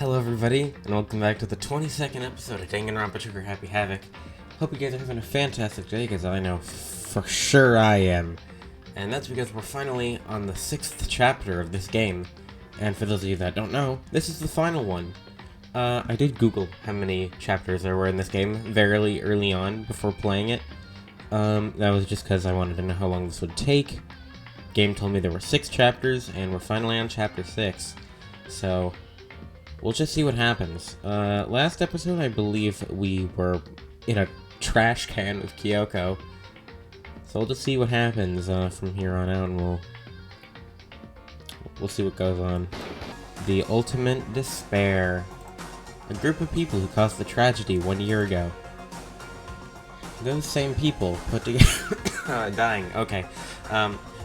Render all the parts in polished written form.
Hello everybody, and welcome back to the 22nd episode of Danganronpa Trigger Happy Havoc. Hope you guys are having a fantastic day, because I know for sure I am. And that's because we're finally on the 6th chapter of this game. And for those of you that don't know, this is the final one. I did Google how many chapters there were in this game very early on before playing it. That was just because I wanted to know how long this would take. Game told me there were 6 chapters, and we're finally on chapter 6. So we'll just see what happens. Last episode, I believe we were in a trash can with Kyoko. So we'll just see what happens from here on out, and we'll see what goes on. The ultimate despair. A group of people who caused the tragedy 1 year ago. Those same people put together... dying, okay.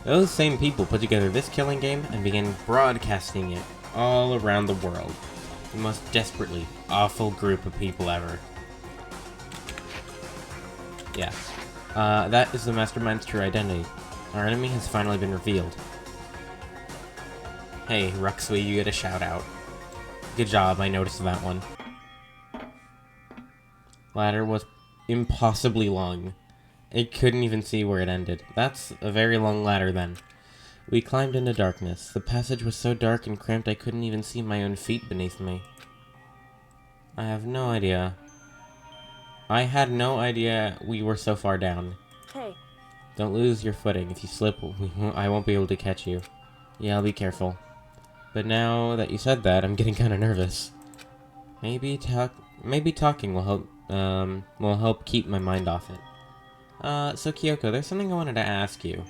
Those same people put together this killing game and began broadcasting it all around the world. The most desperately awful group of people ever. Yeah. That is the Mastermind's true identity. Our enemy has finally been revealed. Hey, Ruxley, you get a shout out. Good job, I noticed that one. Ladder was impossibly long. It couldn't even see where it ended. That's a very long ladder then. We climbed into darkness. The passage was so dark and cramped I couldn't even see my own feet beneath me. I have no idea. I had no idea we were so far down. Hey. Don't lose your footing. If you slip, I won't be able to catch you. Yeah, I'll be careful. But now that you said that, I'm getting kind of nervous. Maybe talking will help keep my mind off it. So Kyoko, there's something I wanted to ask you.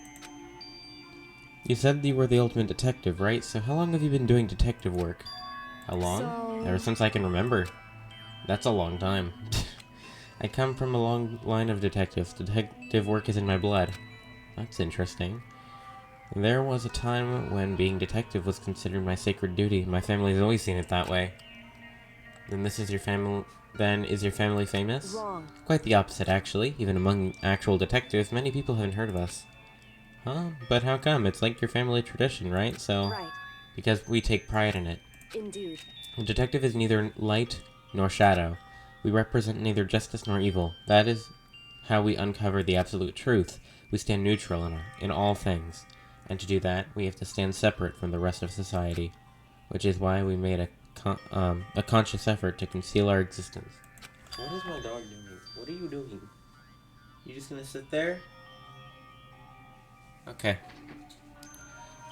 You said you were the ultimate detective, right? So how long have you been doing detective work? How long? Ever since I can remember. That's a long time. I come from a long line of detectives. Detective work is in my blood. That's interesting. There was a time when being detective was considered my sacred duty. My family's always seen it that way. Then this is your family... Then, is your family famous? Wrong. Quite the opposite, actually. Even among actual detectives, many people haven't heard of us. Huh? But how come? It's like your family tradition, right? So, right. Because we take pride in it. Indeed. A detective is neither light nor shadow. We represent neither justice nor evil. That is how we uncover the absolute truth. We stand neutral in all things. And to do that, we have to stand separate from the rest of society. Which is why we made a conscious effort to conceal our existence. What is my dog doing? What are you doing? You just gonna sit there? Okay.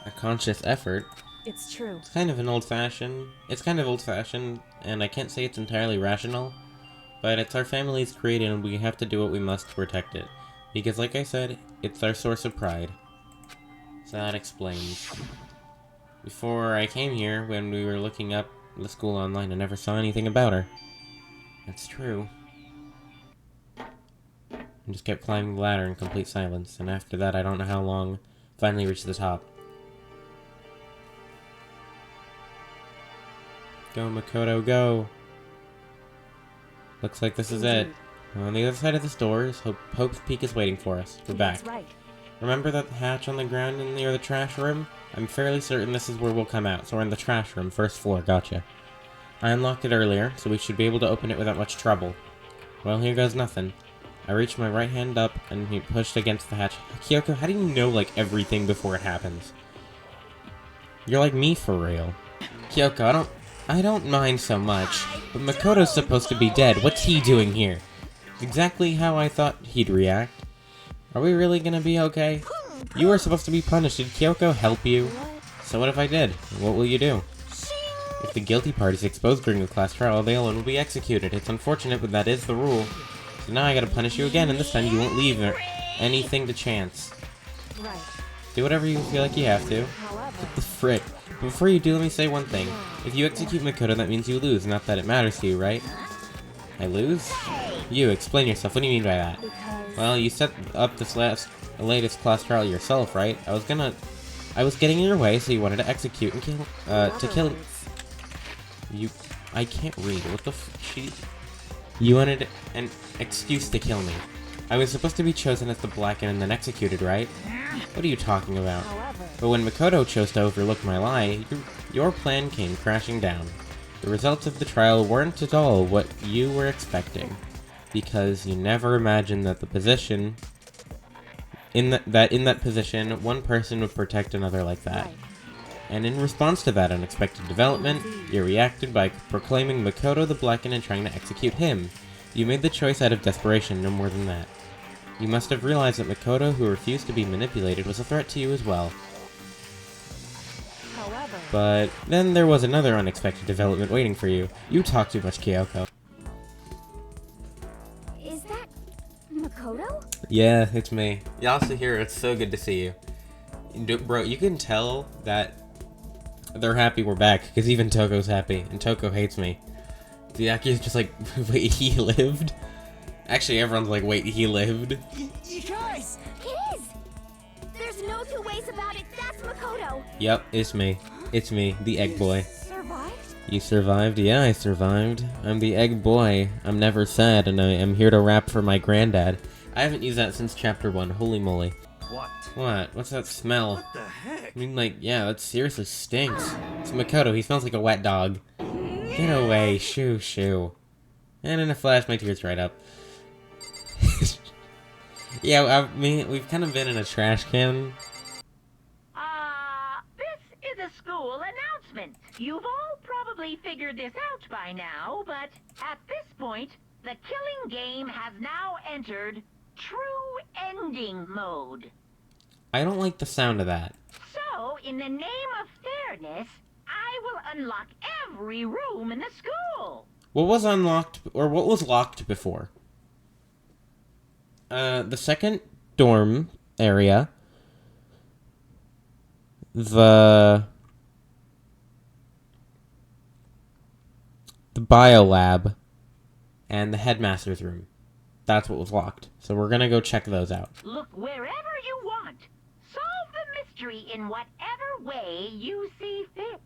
A conscious effort. It's true. It's kind of old-fashioned, and I can't say it's entirely rational, but it's our family's creed and we have to do what we must to protect it. Because like I said, it's our source of pride. So that explains. Before I came here, when we were looking up the school online, I never saw anything about her. That's true. I just kept climbing the ladder in complete silence, and after that I don't know how long, finally reached the top. Go, Makoto, go! Looks like this is it. On the other side of this door is Hope's Peak is waiting for us. We're back. That's right. Remember that hatch on the ground near the trash room? I'm fairly certain this is where we'll come out, so we're in the trash room, first floor, gotcha. I unlocked it earlier, so we should be able to open it without much trouble. Well, here goes nothing. I reached my right hand up, and he pushed against the hatch. Kyoko, how do you know, like, everything before it happens? You're like me for real. Kyoko, I don't mind so much, but Makoto's supposed to be dead. What's he doing here? Exactly how I thought he'd react. Are we really gonna be okay? You were supposed to be punished. Did Kyoko help you? So what if I did? What will you do? If the guilty party's exposed during the class trial, they alone will be executed. It's unfortunate, but that is the rule. So now I gotta punish you again, and this time you won't leave anything to chance. Right. Do whatever you feel like you have to. What the frick? But before you do, let me say one thing. If you execute Makoto, that means you lose. Not that it matters to you, right? I lose? You, explain yourself. What do you mean by that? Well, you set up this latest class trial yourself, right? I was getting in your way, so you wanted to execute and kill, you. I can't read. What the You wanted an excuse to kill me. I was supposed to be chosen as the Blacken and then executed, right? What are you talking about? But when Makoto chose to overlook my lie, your plan came crashing down. The results of the trial weren't at all what you were expecting, because you never imagined that the position, in that position, one person would protect another like that. Right. And in response to that unexpected development, you reacted by proclaiming Makoto the Blackened and trying to execute him. You made the choice out of desperation, no more than that. You must have realized that Makoto, who refused to be manipulated, was a threat to you as well. However, But then there was another unexpected development waiting for you. You talk too much, Kyoko. is that Makoto? Yeah, it's me. Yasuhiro, it's so good to see you. Bro, you can tell that they're happy we're back, because even Toko's happy, and Toko hates me. Yaki's just like, wait, he lived? Actually, everyone's like, wait, he lived? You guys! It is! There's no two ways about it, that's Makoto! Yep, it's me. It's me, the egg boy. Survived? You survived? Yeah, I survived. I'm the egg boy. I'm never sad, and I am here to rap for my granddad. I haven't used that since chapter 1, holy moly. What? What? What's that smell? What the heck? I mean, like, yeah, that seriously stinks. It's Makoto, he smells like a wet dog. Get away, shoo, shoo. And in a flash, my tears dried up. Yeah, I mean, we've kind of been in a trash can. This is a school announcement. You've all probably figured this out by now, but at this point, the killing game has now entered true ending mode. I don't like the sound of that. So, in the name of fairness, I will unlock every room in the school. What was unlocked, or what was locked before? The second dorm area, the biolab, and the headmaster's room. That's what was locked. So we're gonna go check those out. Look wherever you want. Solve the mystery in whatever way you see fit.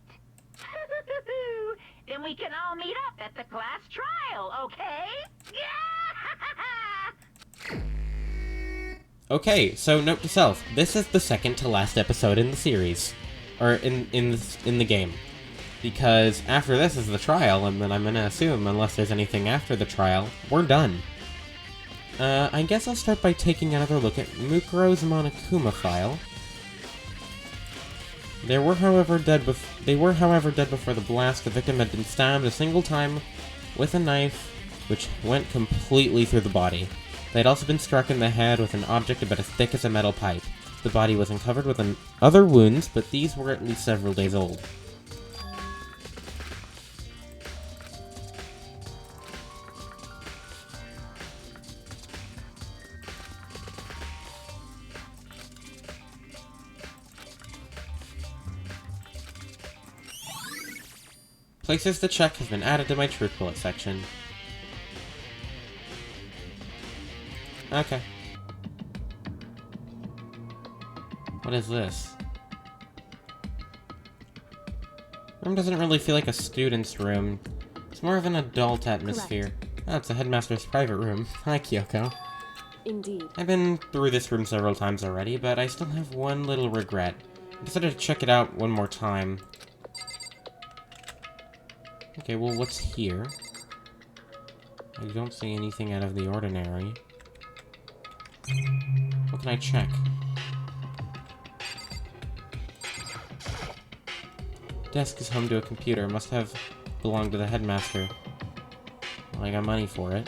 Then we can all meet up at the class trial, okay? Okay, so note to self, this is the second to last episode in the series. Or in the game. Because after this is the trial, and then I'm gonna assume, unless there's anything after the trial, we're done. I guess I'll start by taking another look at Mukuro's Monokuma file. They were, however, dead before the blast. The victim had been stabbed a single time with a knife, which went completely through the body. They had also been struck in the head with an object about as thick as a metal pipe. The body was uncovered with other wounds, but these were at least several days old. Places to check has been added to my truth bullet section. Okay. What is this? Room doesn't really feel like a student's room. It's more of an adult atmosphere. Oh, it's the headmaster's private room. Hi, Kyoko. Indeed. I've been through this room several times already, but I still have one little regret. I decided to check it out one more time. Okay, well, what's here? I don't see anything out of the ordinary. What can I check? Desk is home to a computer. Must have belonged to the headmaster. Well, I got money for it.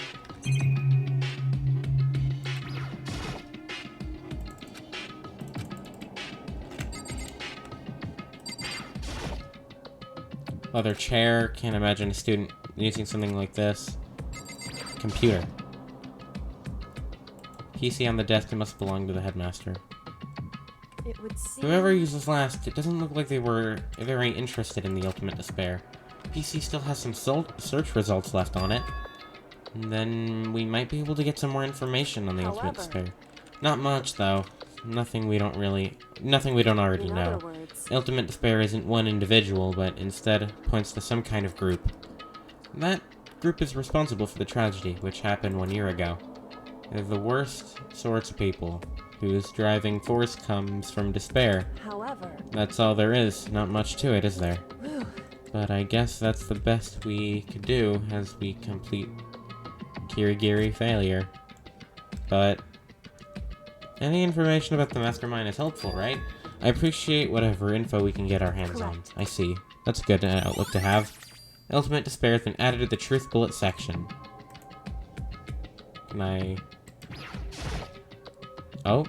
Leather chair. Can't imagine a student using something like this. Computer. PC on the desk. It must belong to the headmaster. It would seem... Whoever used this last, it doesn't look like they were very interested in the ultimate despair. PC still has some search results left on it. And then we might be able to get some more information on the ultimate despair. Not much, though. Nothing we don't already In know. other words, Ultimate despair isn't one individual, but instead points to some kind of group. That group is responsible for the tragedy, which happened 1 year ago. They're the worst sorts of people, whose driving force comes from despair. however... That's all there is. Not much to it, is there? Whew, But I guess that's the best we could do as we complete Kirigiri failure. But any information about the mastermind is helpful, right? I appreciate whatever info we can get our hands on. I see. That's a good outlook to have. Ultimate despair has been added to the truth bullet section. Can I... Oh.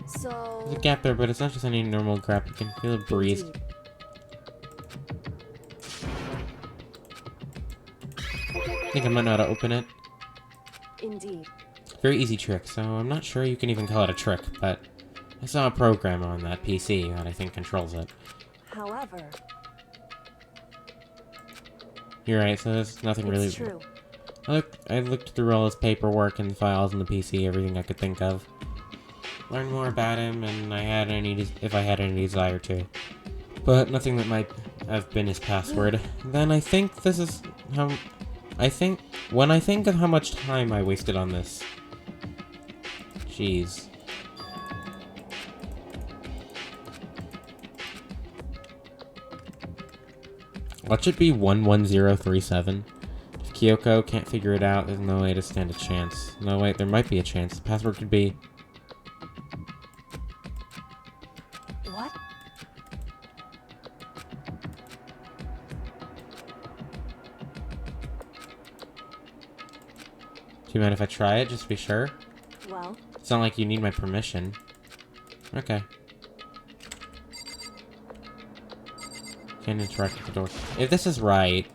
So... There's a gap there, but it's not just any normal gap. You can feel it breathe. I think I might know how to open it. Indeed. Very easy trick, so I'm not sure you can even call it a trick, but I saw a program on that PC that I think controls it. However... You're right, so there's nothing really... It's true. I looked through all his paperwork and files in the PC, everything I could think of. Learned more about him, and if I had any desire to. But nothing that might have been his password. Then I think this is how... When I think of how much time I wasted on this... Jeez. Watch it be 11037. If Kyoko can't figure it out, there's no way to stand a chance. No, wait, there might be a chance. The password could be... What? Do you mind if I try it, just to be sure? Well... It's not like you need my permission. Okay. Can't interact with the door. If this is right...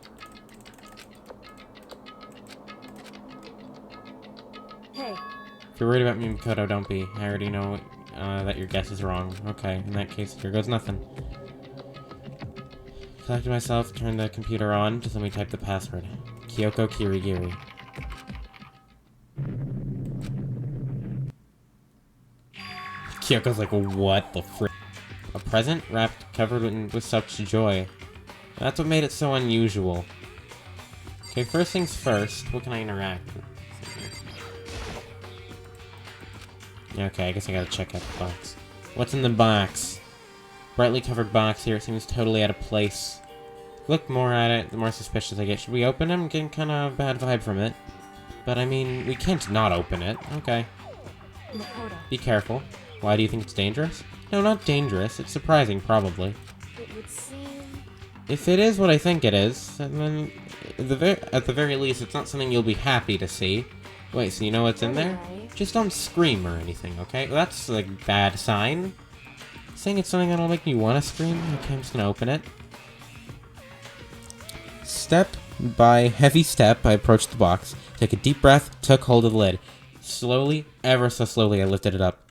Hey. If you're worried about me, Makoto, don't be. I already know that your guess is wrong. Okay, in that case, here goes nothing. Collected myself, turned the computer on, just let me type the password. Kyoko Kirigiri. Kyoko's like, what the frick? A present wrapped, covered with such joy. That's what made it so unusual. Okay, first things first, what can I interact with? Okay, I guess I gotta check out the box. What's in the box? Brightly covered box here, it seems totally out of place. Look more at it, the more suspicious I get. Should we open it? I'm getting kind of a bad vibe from it. But I mean, we can't not open it. Okay. Makoto. Be careful. Why do you think it's dangerous? No, not dangerous. It's surprising, probably. It would seem... If it is what I think it is, then at the very least, it's not something you'll be happy to see. Wait, so you know what's in there? Anyway. Just don't scream or anything, okay? Well, that's a bad sign. Saying it's something that'll make me want to scream? Okay, I'm just gonna open it. Step by heavy step, I approached the box. Took a deep breath, took hold of the lid. Slowly, ever so slowly, I lifted it up.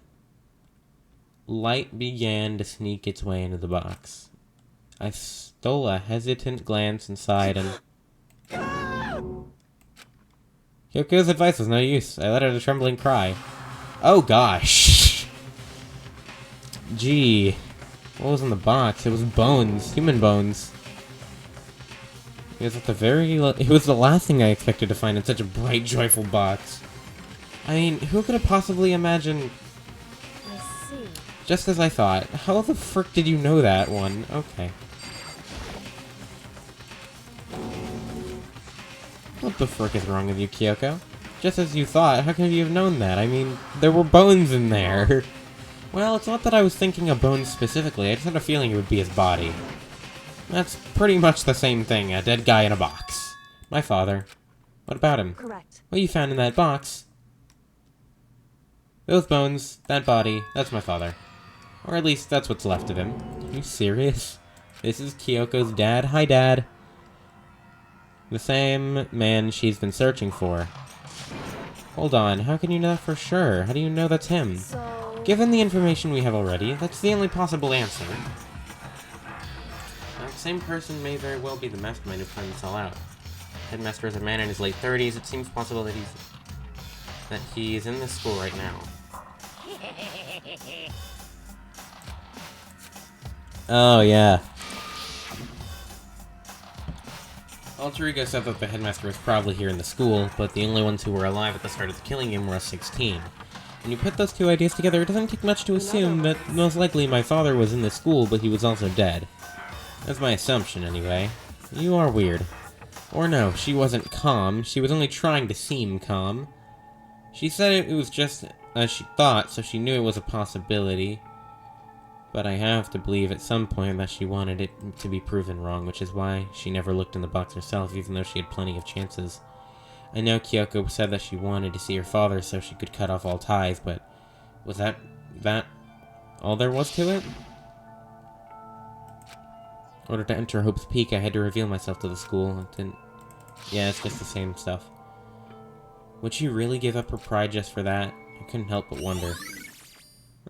Light began to sneak its way into the box. I stole a hesitant glance inside and... Kyoko's advice was no use. I let out a trembling cry. Oh gosh! Gee. What was in the box? It was bones. Human bones. It was it was the last thing I expected to find in such a bright, joyful box. I mean, who could have possibly imagined... I see. Just as I thought. How the frick did you know that one? Okay. What the frick is wrong with you, Kyoko? Just as you thought, how could you have known that? I mean, there were bones in there. Well, it's not that I was thinking of bones specifically, I just had a feeling it would be his body. That's pretty much the same thing, a dead guy in a box. My father. What about him? Correct. What you found in that box? Those bones, that body, that's my father. Or at least, that's what's left of him. Are you serious? This is Kyoko's dad? Hi, Dad. The same man she's been searching for. Hold on, how can you know that for sure? How do you know that's him? So... Given the information we have already, that's the only possible answer. Now, the same person may very well be the mastermind who planned this all out. Headmaster is a man in his late 30s. It seems possible that he's in this school right now. Oh, yeah. Alter Ego said that the headmaster was probably here in the school, but the only ones who were alive at the start of the killing game were us 16. When you put those two ideas together, it doesn't take much to assume that most likely my father was in the school, but he was also dead. That's my assumption, anyway. You are weird. Or no, she wasn't calm. She was only trying to seem calm. She said it was just as she thought, so she knew it was a possibility. But I have to believe at some point that she wanted it to be proven wrong, which is why she never looked in the box herself, even though she had plenty of chances. I know Kyoko said that she wanted to see her father so she could cut off all ties, but was that all there was to it? In order to enter Hope's Peak, I had to reveal myself to the school. It didn't... Yeah, it's just the same stuff. Would she really give up her pride just for that? I couldn't help but wonder.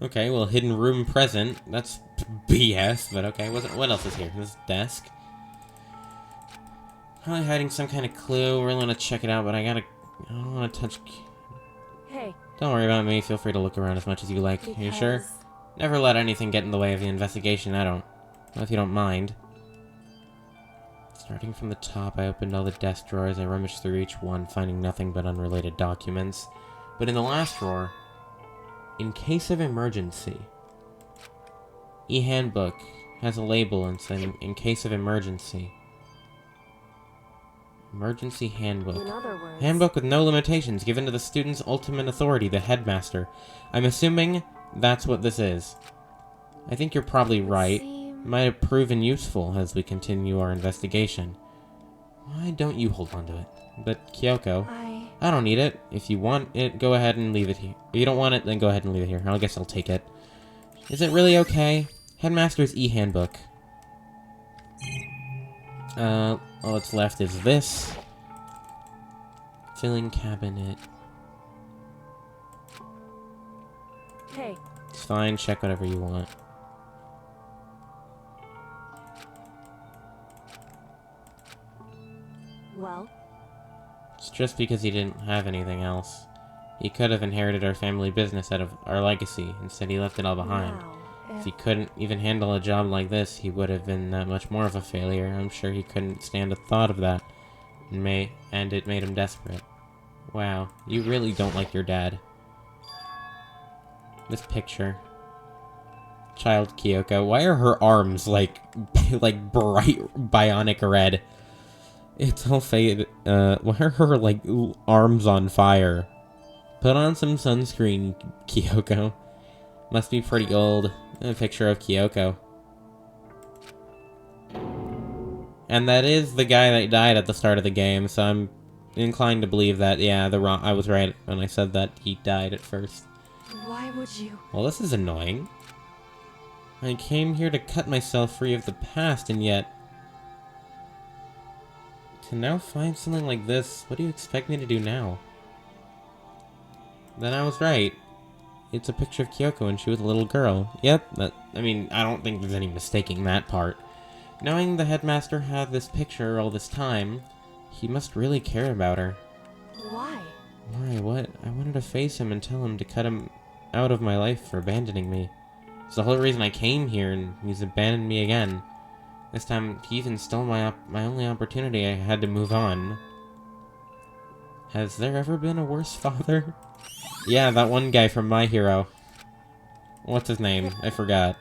Okay, well, hidden room present. That's BS, but okay. What else is here? This desk. Probably hiding some kind of clue. Really want to check it out, but I don't want to touch... Hey. Don't worry about me. Feel free to look around as much as you like. You sure? Never let anything get in the way of the investigation. Well, if you don't mind. Starting from the top, I opened all the desk drawers. I rummaged through each one, finding nothing but unrelated documents. But in the last drawer, in case of emergency, e-handbook has a label and saying, in case of emergency. Emergency handbook. In other words, Handbook with no limitations, given to the student's ultimate authority, the headmaster. I'm assuming that's what this is. I think you're probably right. Might have proven useful as we continue our investigation. Why don't you hold on to it? But Kyoko, I don't need it. If you want it, go ahead and leave it here. If you don't want it, then go ahead and leave it here. I guess I'll take it. Is it really okay? Headmaster's e-handbook. All that's left is this. Filling cabinet. hey. It's fine, check whatever you want. Well, It's just because he didn't have anything else. He could have inherited our family business out of our legacy. Instead, he left it all behind. now, If he couldn't even handle a job like this, he would have been that much more of a failure. I'm sure he couldn't stand the thought of that. And it made him desperate. Wow, you really don't like your dad. This picture. Child Kyoko. Why are her arms like bright bionic red? It's all faded. Why are her like arms on fire? Put on some sunscreen, Kyoko. Must be pretty old. A picture of Kyoko. And that is the guy that died at the start of the game, so I'm inclined to believe that, yeah, I was right when I said that he died at first. why would you? Well, this is annoying. I came here to cut myself free of the past, and yet... to now find something like this, what do you expect me to do now? Then I was right. It's a picture of Kyoko when she was a little girl. Yep, I mean, I don't think there's any mistaking that part. Knowing the headmaster had this picture all this time, he must really care about her. Why? Why, what? I wanted to face him and tell him to cut him out of my life for abandoning me. It's the whole reason I came here, and he's abandoned me again. This time, he even stole my only opportunity. I had to move on. Has there ever been a worse father? Yeah, that one guy from My Hero. What's his name? I forgot.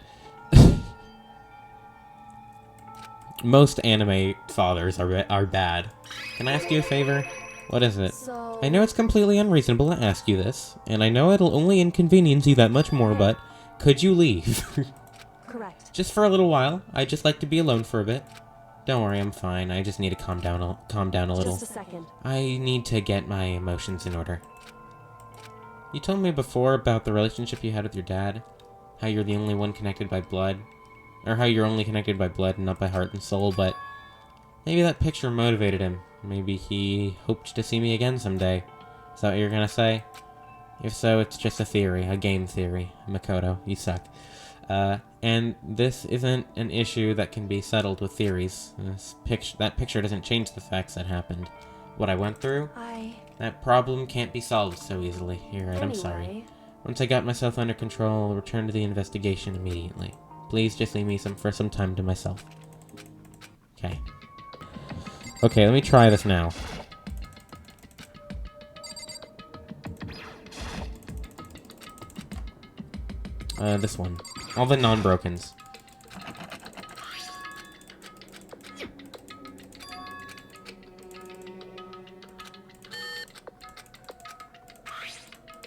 Most anime fathers are bad. Can I ask you a favor? What is it? So, I know it's completely unreasonable to ask you this, and I know it'll only inconvenience you that much more, but could you leave? correct. Just for a little while. I'd just like to be alone for a bit. Don't worry, I'm fine. I just need to calm down a little. Just a second. I need to get my emotions in order. You told me before about the relationship you had with your dad. How you're the only one connected by blood. Or how you're only connected by blood and not by heart and soul, but... maybe that picture motivated him. Maybe he hoped to see me again someday. Is that what you're gonna say? If so, it's just a theory. A game theory. Makoto, you suck. And this isn't an issue that can be settled with theories. That picture doesn't change the facts that happened. What I went through? That problem can't be solved so easily. You're right, I'm sorry. Once I got myself under control, I'll return to the investigation immediately. Please just leave me for some time to myself. Okay. Okay, let me try this now. This one. All the non-brokens.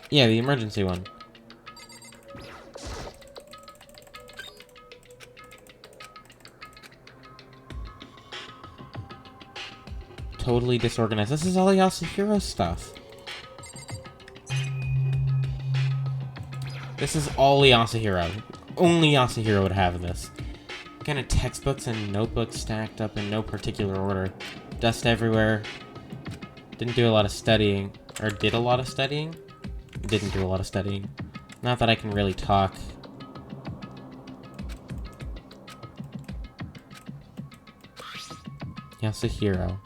Yeah, the emergency one. Totally disorganized. This is all Yasuhiro stuff. This is all Yasuhiro. Only Yasuhiro would have this. Kind of textbooks and notebooks stacked up in no particular order. Dust everywhere. Didn't do a lot of studying. Or did a lot of studying? Didn't do a lot of studying. Not that I can really talk. Yasuhiro.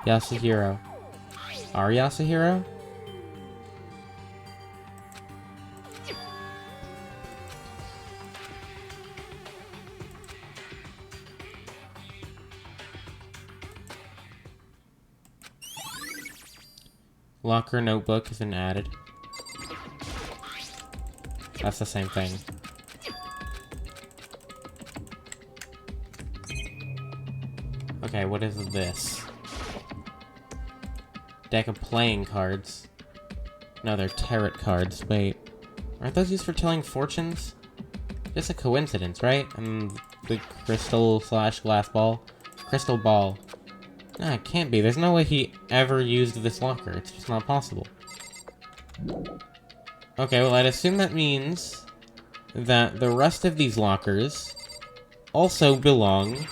Yasuhiro. Our Yasuhiro? Locker notebook has been added. That's the same thing. Okay, what is this? Deck of playing cards. No, they're tarot cards. Wait. Aren't those used for telling fortunes? Just a coincidence, right? And the crystal/glass ball? Crystal ball. Nah, it can't be. There's no way he ever used this locker. It's just not possible. Okay, well, I'd assume that means that the rest of these lockers also belong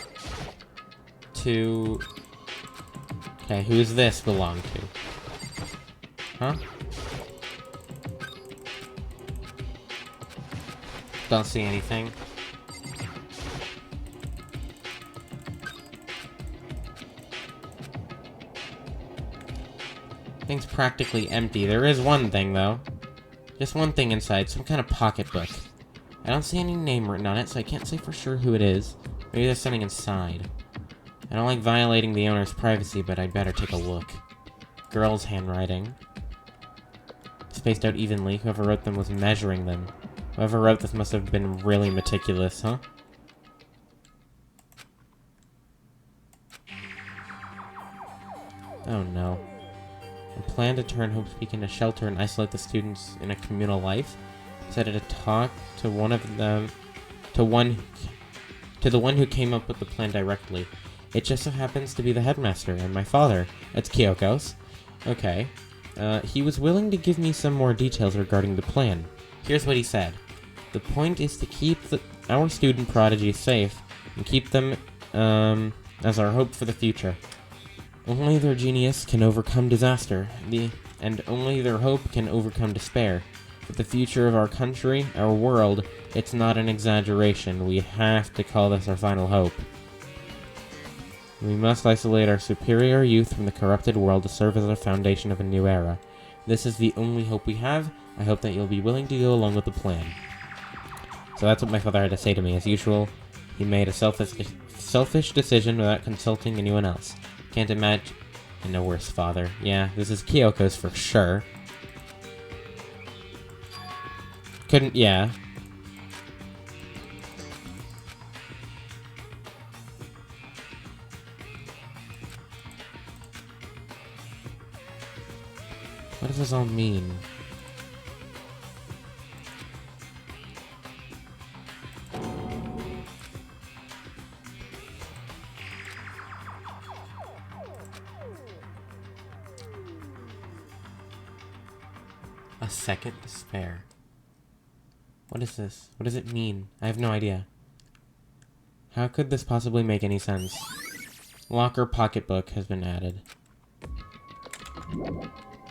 to... Okay, who does this belong to? Huh? Don't see anything. Thing's practically empty. There is one thing, though. Just one thing inside. Some kind of pocketbook. I don't see any name written on it, so I can't say for sure who it is. Maybe there's something inside. I don't like violating the owner's privacy, but I'd better take a look. Girl's handwriting. Spaced out evenly. Whoever wrote them was measuring them. Whoever wrote this must have been really meticulous, huh? Oh no. A plan to turn Hope's Peak into shelter and isolate the students in a communal life. Decided to talk to one of them, to the one who came up with the plan directly. It just so happens to be the headmaster and my father. It's Kyoko's. Okay. He was willing to give me some more details regarding the plan. Here's what he said. The point is to keep our student prodigies safe and keep them as our hope for the future. Only their genius can overcome disaster, and only their hope can overcome despair. For the future of our country, our world, it's not an exaggeration. We have to call this our final hope. We must isolate our superior youth from the corrupted world to serve as a foundation of a new era. This is the only hope we have. I hope that you'll be willing to go along with the plan. So that's what my father had to say to me. As usual, he made a selfish decision without consulting anyone else. Can't imagine a worse father. Yeah, this is Kyoko's for sure. Couldn't, yeah. What does this all mean? A second to spare. What is this? What does it mean? I have no idea. How could this possibly make any sense? Locker pocketbook has been added.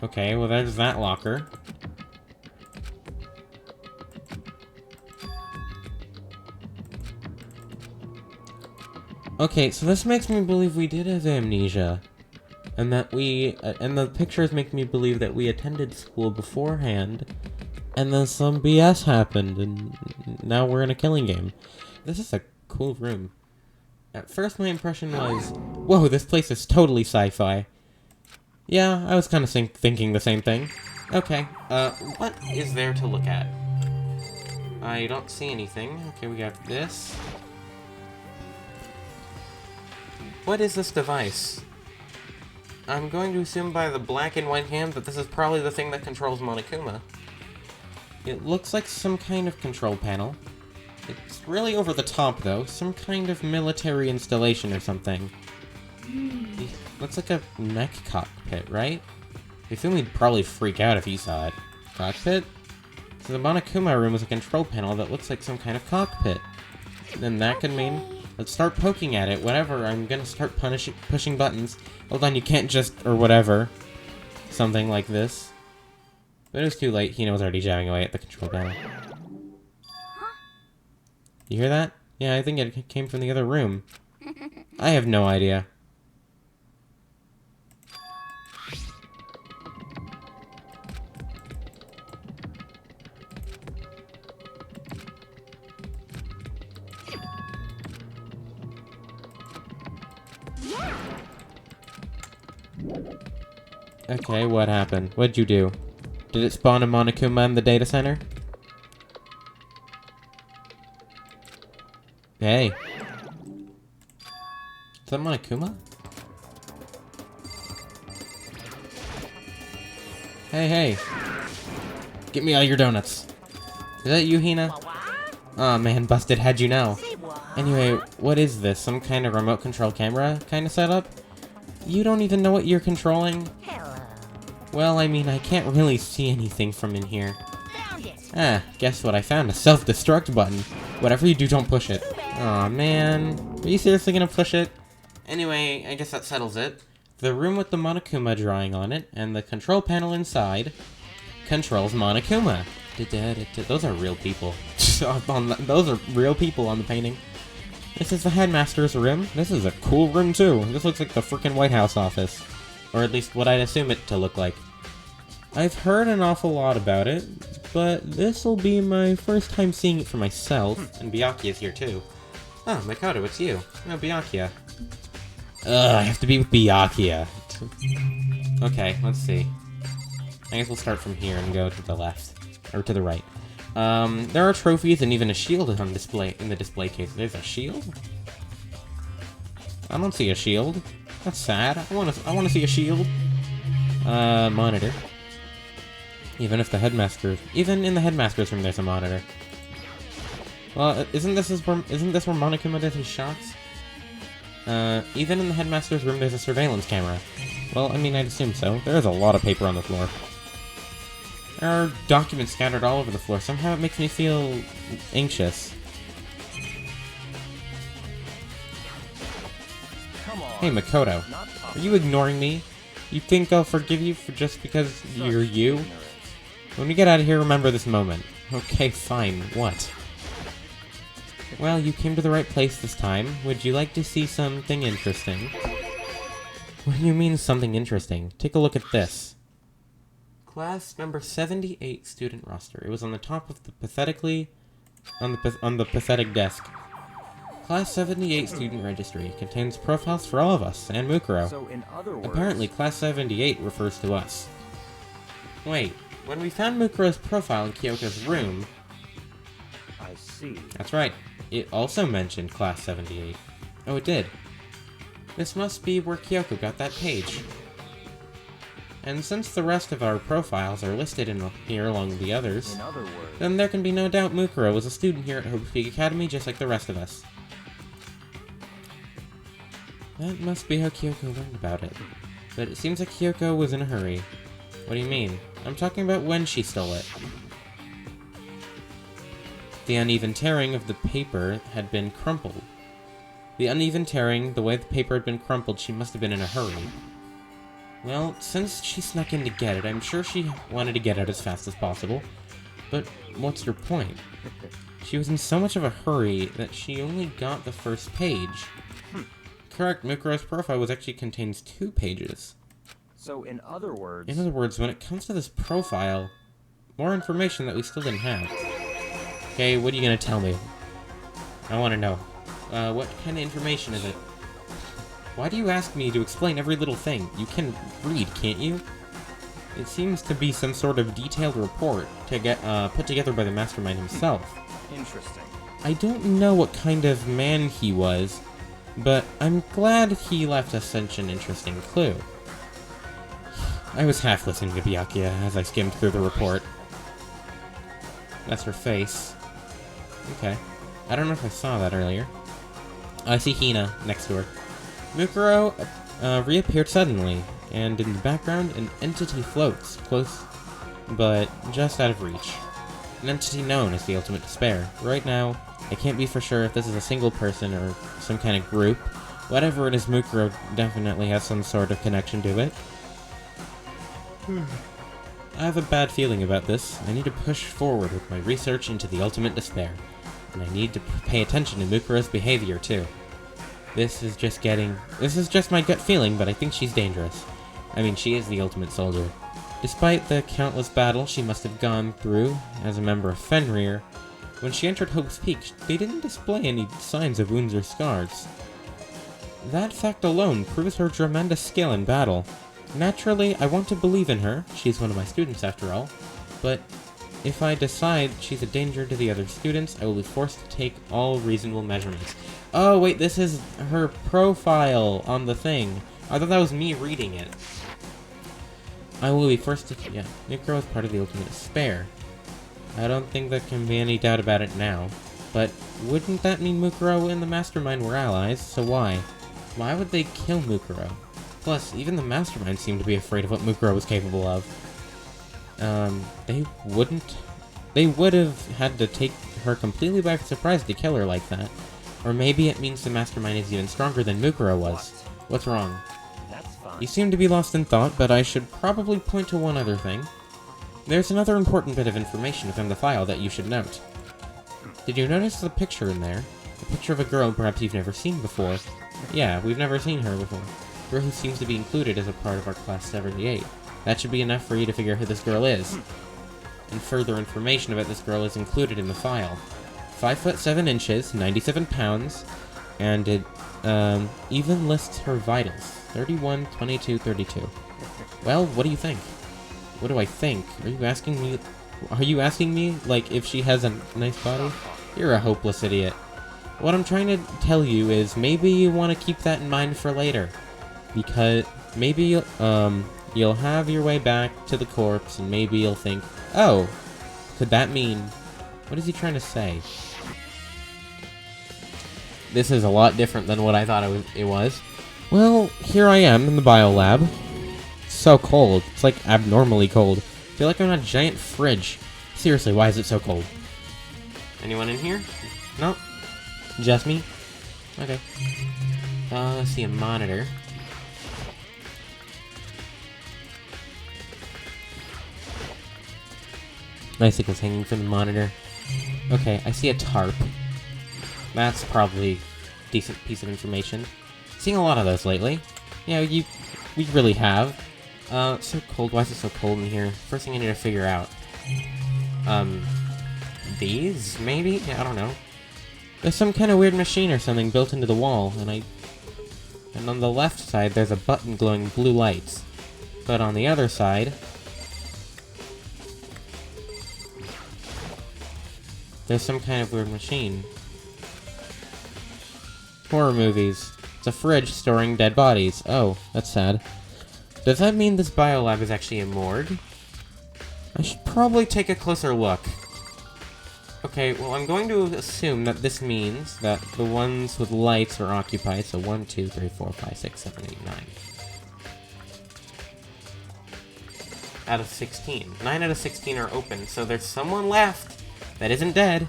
Okay, well there's that locker. Okay, so this makes me believe we did have amnesia. And that and the pictures make me believe that we attended school beforehand, and then some BS happened, and now we're in a killing game. This is a cool room. At first my impression was, whoa, this place is totally sci-fi. Yeah, I was kind of thinking the same thing. Okay, what is there to look at? I don't see anything. Okay, we got this. What is this device? I'm going to assume by the black and white hand that this is probably the thing that controls Monokuma. It looks like some kind of control panel. It's really over the top, though. Some kind of military installation or something. Looks like a mech cockpit, right? I assume he'd probably freak out if he saw it. Cockpit? So the Monokuma room is a control panel that looks like some kind of cockpit. Then that could mean... Let's start poking at it. Whatever, I'm gonna start pushing buttons. Hold on, you can't just... or whatever. Something like this. But it was too late. Hina was already jamming away at the control panel. You hear that? Yeah, I think it came from the other room. I have no idea. Okay, what happened? What'd you do? Did it spawn a Monokuma in the data center? Hey. Is that Monokuma? Hey, hey. Get me all your donuts. Is that you, Hina? Aw, man, busted, how'd you know? Anyway, what is this? Some kind of remote control camera kind of setup? You don't even know what you're controlling? Well, I mean, I can't really see anything from in here. Ah, guess what? I found a self-destruct button. Whatever you do, don't push it. Aw, man. Are you seriously gonna push it? Anyway, I guess that settles it. The room with the Monokuma drawing on it, and the control panel inside, controls Monokuma. Those are real people. Those are real people on the painting. This is the headmaster's room. This is a cool room, too. This looks like the frickin' White House office. Or at least what I'd assume it to look like. I've heard an awful lot about it, but this'll be my first time seeing it for myself. And Byakuya's here, too. Oh, Makoto, it's you. No, Byakuya. Ugh, I have to be with Byakuya. Okay, let's see. I guess we'll start from here and go to the left. Or to the right. There are trophies and even a shield on display in the display case. There's a shield? I don't see a shield. That's sad. I wanna see a shield. Monitor. Even in the headmaster's room there's a monitor. Well, isn't this where Monokuma does his shots? Even in the headmaster's room there's a surveillance camera. Well, I mean, I'd assume so. There is a lot of paper on the floor. There are documents scattered all over the floor. Somehow it makes me feel anxious. Hey, Makoto. Are you ignoring me? You think I'll forgive you for just because you're you? When we get out of here, remember this moment. Okay, fine. What? Well, you came to the right place this time. Would you like to see something interesting? What do you mean, something interesting? Take a look at this. Class number 78 student roster. It was on the top of the on the pathetic desk. Class 78 student registry contains profiles for all of us and Mukuro. So in other words, apparently, Class 78 refers to us. Wait, when we found Mukuro's profile in Kyoko's room... I see. That's right. It also mentioned Class 78. Oh, it did. This must be where Kyoko got that page. And since the rest of our profiles are listed here along with the others, In other words, then there can be no doubt Mukuro was a student here at Hope's Peak Academy just like the rest of us. That must be how Kyoko learned about it. But it seems like Kyoko was in a hurry. What do you mean? I'm talking about when she stole it. The uneven tearing of the paper had been crumpled. The uneven tearing, the way the paper had been crumpled, she must have been in a hurry. Well, since she snuck in to get it, I'm sure she wanted to get it as fast as possible. But what's your point? She was in so much of a hurry that she only got the first page. Correct, Mukuro's profile actually contains 2 pages. so in other words, When it comes to this profile, more information that we still didn't have. Okay, what are you gonna tell me? I want to know. What kind of information is it? Why do you ask me to explain every little thing? You can read, can't you? It seems to be some sort of detailed report to get put together by the mastermind himself. Interesting. I don't know what kind of man he was, but I'm glad he left us such an interesting clue. I was half listening to Byakuya as I skimmed through the report. That's her face. Okay. I don't know if I saw that earlier. I see Hina next to her. Mukuro reappeared suddenly, and in the background, an entity floats, close, but just out of reach. An entity known as the Ultimate Despair. Right now, I can't be for sure if this is a single person or some kind of group. Whatever it is, Mukuro definitely has some sort of connection to it. I have a bad feeling about this. I need to push forward with my research into the Ultimate Despair. And I need to pay attention to Mukuro's behavior, too. This is just my gut feeling, but I think she's dangerous. I mean, she is the ultimate soldier. Despite the countless battles she must have gone through as a member of Fenrir, when she entered Hope's Peak, they didn't display any signs of wounds or scars. That fact alone proves her tremendous skill in battle. Naturally, I want to believe in her. She's one of my students after all. But if I decide she's a danger to the other students, I will be forced to take all reasonable measurements. Oh, wait, this is her profile on the thing. I thought that was me reading it. I will be forced to... Yeah, Mukuro is part of the Ultimate Despair. I don't think there can be any doubt about it now. But wouldn't that mean Mukuro and the Mastermind were allies? So why? Why would they kill Mukuro? Plus, even the Mastermind seemed to be afraid of what Mukuro was capable of. They would have had to take her completely by surprise to kill her like that. Or maybe it means the Mastermind is even stronger than Mukuro was. What's wrong? That's fine. You seem to be lost in thought, but I should probably point to one other thing. There's another important bit of information within the file that you should note. Did you notice the picture in there? A picture of a girl perhaps you've never seen before. Yeah, we've never seen her before. A girl who seems to be included as a part of our Class 78. That should be enough for you to figure out who this girl is. And further information about this girl is included in the file. 5 foot 7 inches, 97 pounds, and it even lists her vitals. 31, 22, 32. Well, what do you think? What do I think? Are you asking me, like, if she has a nice body? You're a hopeless idiot. What I'm trying to tell you is maybe you want to keep that in mind for later. Because maybe you'll have your way back to the corpse, and maybe you'll think, oh, could that mean... What is he trying to say? This is a lot different than what I thought it was. Well, here I am in the biolab. It's so cold. It's like abnormally cold. I feel like I'm in a giant fridge. Seriously, why is it so cold? Anyone in here? Nope. Just me? Okay. Let's see a monitor. Icicles hanging from the monitor. Okay, I see a tarp. That's probably a decent piece of information. Seeing a lot of those lately. Yeah, we really have. It's so cold. Why is it so cold in here? First thing I need to figure out. These? Maybe? Yeah, I don't know. There's some kind of weird machine or something built into the wall, and on the left side there's a button glowing blue lights. But on the other side... there's some kind of weird machine. Horror movies. It's a fridge storing dead bodies. Oh, that's sad. Does that mean this biolab is actually a morgue? I should probably take a closer look. Okay, well, I'm going to assume that this means that the ones with lights are occupied, so 1, 2, 3, 4, 5, 6, 7, 8, 9. Out of 16. 9 out of 16 are open, so there's someone left that isn't dead.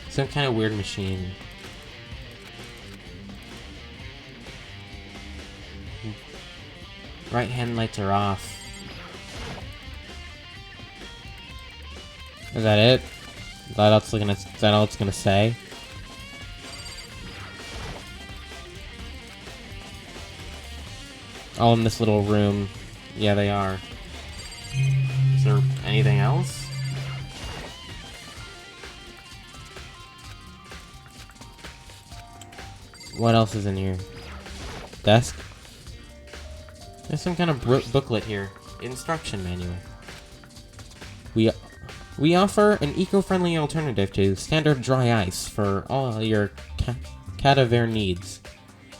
Some kind of weird machine. Right hand lights are off. Is that it? Is that all it's gonna say? All in this little room. Yeah, they are. Is there anything else? What else is in here? desk. There's some kind of booklet here. Instruction manual. We offer an eco-friendly alternative to standard dry ice for all your cadaver needs.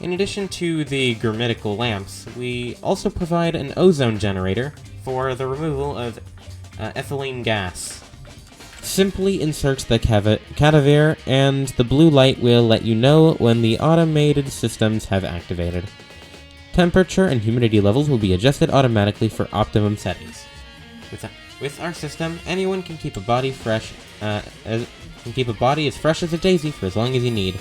In addition to the grammatical lamps, we also provide an ozone generator for the removal of ethylene gas. Simply insert the cadaver, and the blue light will let you know when the automated systems have activated. Temperature and humidity levels will be adjusted automatically for optimum settings. With our system, anyone can keep a body as fresh as a daisy for as long as you need.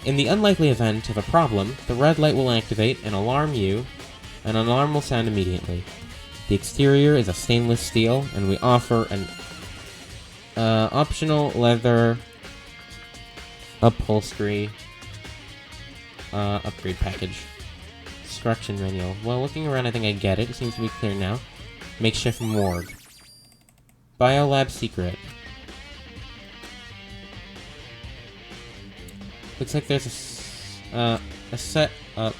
In the unlikely event of a problem, the red light will activate and alarm you, and an alarm will sound immediately. The exterior is a stainless steel, and we offer an optional leather upholstery upgrade package. Instruction manual. Well, looking around, I think I get it. It seems to be clear now. Makeshift morgue. Biolab secret. Looks like there's a set up.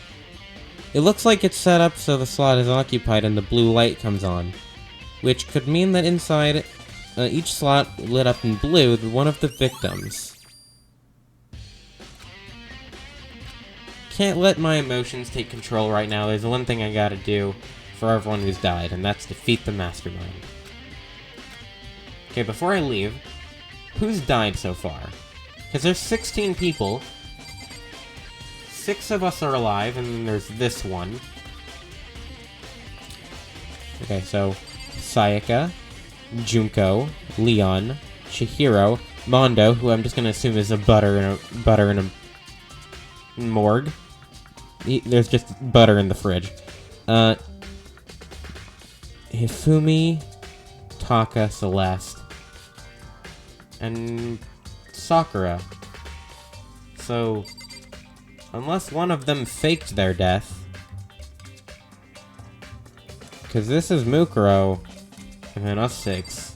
It looks like it's set up so the slot is occupied and the blue light comes on, which could mean that inside each slot lit up in blue with one of the victims. Can't let my emotions take control right now. There's one thing I gotta do for everyone who's died, and that's defeat the mastermind. Okay, before I leave, who's died so far? Because there's 16 people. 6 of us are alive, and then there's this one. Okay, so Sayaka, Junko, Leon, Chihiro, Mondo, who I'm just gonna assume is a butter in a morgue. There's just butter in the fridge. Hifumi, Taka, Celeste, and Sakura. So, unless one of them faked their death, because this is Mukuro, and then us 6.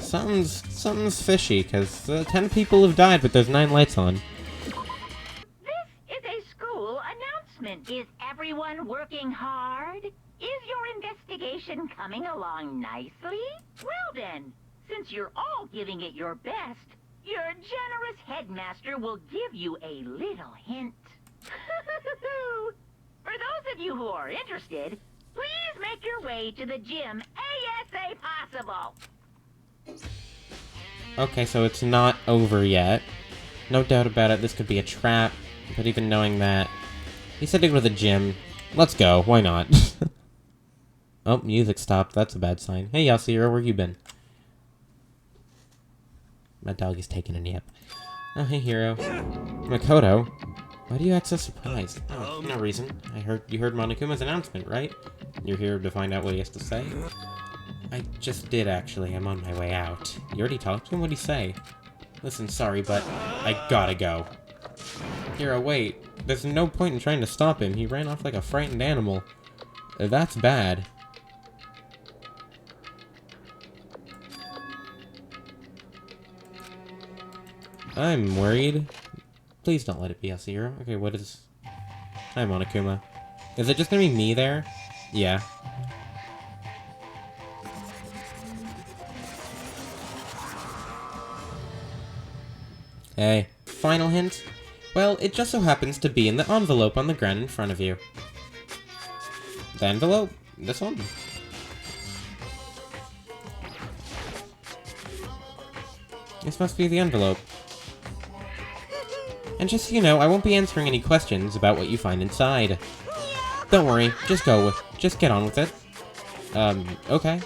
Something's fishy, because 10 people have died, but there's 9 lights on. This is a school announcement. Is everyone working hard? Is your investigation coming along nicely? Well then, since you're all giving it your best, your generous headmaster will give you a little hint. For those of you who are interested, please make your way to the gym ASA possible. Okay, so it's not over yet. No doubt about it, this could be a trap, but even knowing that... He said to go to the gym. Let's go, why not? Oh, music stopped. That's a bad sign. Hey, Yasuhiro, where you been? My dog is taking a nap. Oh, hey, Hiro. Makoto? Why do you act so surprised? Oh, no reason. You heard Monokuma's announcement, right? You're here to find out what he has to say? I just did, actually. I'm on my way out. You already talked to him? What'd he say? Listen, sorry, but I gotta go. Hiro, wait. There's no point in trying to stop him. He ran off like a frightened animal. That's bad. I'm worried. Please don't let it be Yasuhiro. Okay, what is... Hi, Monokuma. Is it just gonna be me there? Yeah. Hey. Final hint? Well, it just so happens to be in the envelope on the ground in front of you. The envelope? This one? This must be the envelope. And just so you know, I won't be answering any questions about what you find inside. Don't worry, just get on with it. Okay.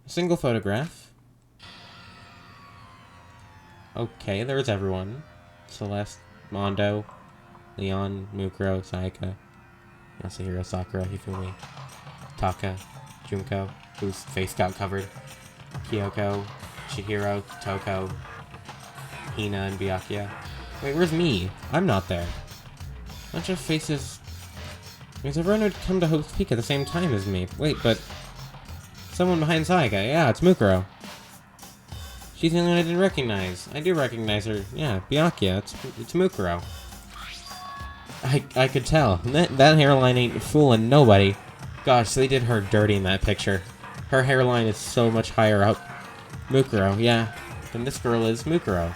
A single photograph. Okay, there's everyone. Celeste, Mondo, Leon, Mukuro, Sayaka, Yasuhiro, Sakura, Hifumi, Taka, Junko, whose face got covered, Kyoko, Chihiro, Toko, Hina, and Byakuya. Wait, where's me? I'm not there. Bunch of faces... Because everyone would come to Hope's Peak at the same time as me. Wait, but... Someone behind Sayaka. Yeah, it's Mukuro. She's the only one I didn't recognize. I do recognize her. Yeah, Byakuya. It's Mukuro. I could tell. That hairline ain't fooling nobody. Gosh, they did her dirty in that picture. Her hairline is so much higher up. Mukuro, yeah. Then this girl is Mukuro.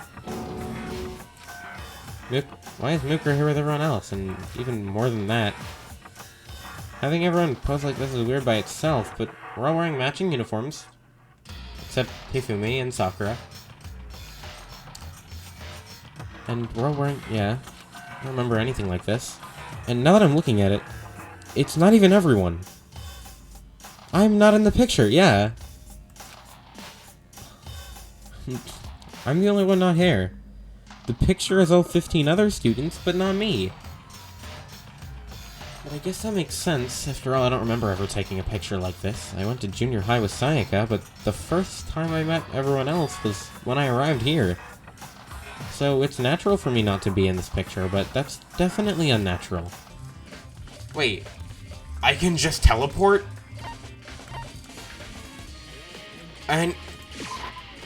Why is Mukuro here with everyone else? And even more than that, having everyone pose like this is weird by itself, but we're all wearing matching uniforms. Except Hifumi and Sakura. And we're all wearing... yeah. I don't remember anything like this. And now that I'm looking at it, it's not even everyone. I'm not in the picture, yeah. I'm the only one not here. The picture is all 15 other students, but not me. But I guess that makes sense. After all, I don't remember ever taking a picture like this. I went to junior high with Sayaka, but the first time I met everyone else was when I arrived here. So it's natural for me not to be in this picture, but that's definitely unnatural. Wait, I can just teleport? And